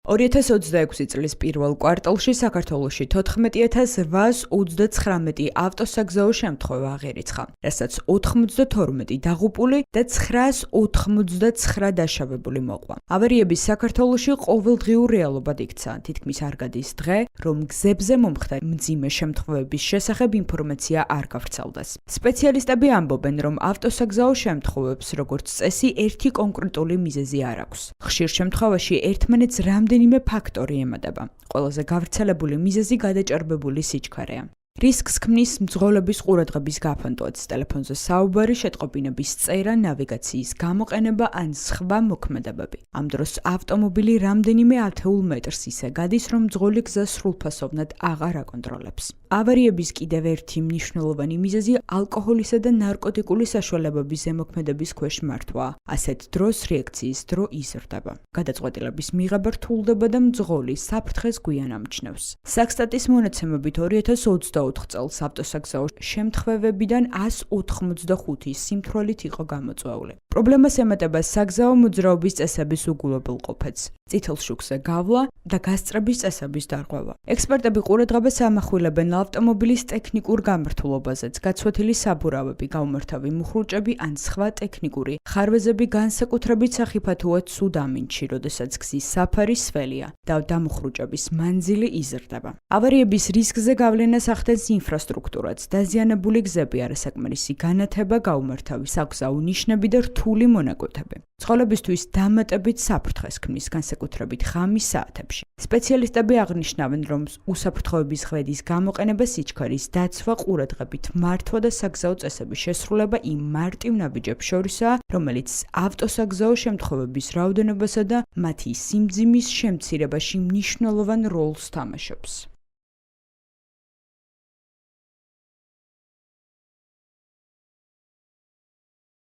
2026 წლის პირველ კვარტალში საქართველოში 14839 ავტოსაგზაო შემთხვევა აღერიცხა, რასაც 92 დაღუპული და 999 დაშავებული მოყვა. ავარიების საქართველოში ყოველდღიურ რეალობად იქცა, თითქმის არ გადის დღე, რომ გზებზე მომხდა მძიმე შემთხვევების შესახებ ინფორმაცია არ გავრცელდეს. სპეციალისტები ამბობენ, რომ ავტოსაგზაო შემთხვევებს როგორც წესი ერთი კონკრეტული მიზეზი არ აქვს. ხშირ შემთხვევაში ერთმანეთს რამდენიმე ფაქტორი ემატება. ყველაზე გავრცელებული მიზეზი გადაჭარბებული სიჩქარეა. რისკს ქმნის მძღოლების ყურადღების გაფანტოც, ტელეფონზე საუბარი, შეტყობინების წერა, ნავიგაციის გამოყენება ან სხვა მოქმედებები. ამ დროს ავტომობილი რამდენიმე ათეულ მეტრს ისე გადის, რომ მძღოლი გზას სრულფასოვნად აღარ აკონტროლებს. ავარიების კიდევ ერთი მნიშვნელოვანი მიზეზი ალკოჰოლისა და ნარკოტიკული საშუალებების ზემოქმედების ქვეშ მართვაა. ასეთ დროს რეაქციის დრო იზრდება. გადაწყვეტილების მიღება რთულდება და მძღოლი საფრთხეს გვიან ამჩნევს. საქსტატის მონაცემებით 2024 წელს ავტოსაგზაო შემთხვევებიდან 185 სიმთვრალით იყო გამოწვეული. პრობლემას ემატება საგზაო მოძრაობის წესების უგულებელყოფაც, წითელ შუქზე გავლა და გასწრების წესების დარღვევა. ექსპერტები ყურადღებას ამახვილებენ ავტომობილის ტექნიკურ გამართულობაზეც, გაცვეთილი საბურავები, გაუმართავი მუხრუჭები ან სხვა ტექნიკური ხარვეზები განსაკუთრებით სახიფათოა ცუდ ამინდში, როდესაც გზის საფარი სველია და დამუხრუჭების მანძილი იზრდება. ავარიების რისკზე გავლენას ახდენს ინფრასტრუქტურაც, დაზიანებული გზები, არასაკმარისი განათება, გაუმართავი საგზაო ნიშნები და რთული მონაკვეთები. მძღოლებისთვის დამატებით საფრთხეს ქმნის, განსაკუთრებით ღამის საათებში. სპეციალისტები აღნიშნავენ, რომ უსაფრთხოების ღვედის გამოყენება, სიჩქარის დაცვა, ყურადღებით მართვა და საგზაო წესების შესრულება იმ მარტივ ნაბიჯებს შორისაა, რომელიც ავტოსაგზაო შემთხვევების რაოდენობასა და მათი სიმძიმის შემცირებაში მნიშვნელოვან როლს თამაშობს.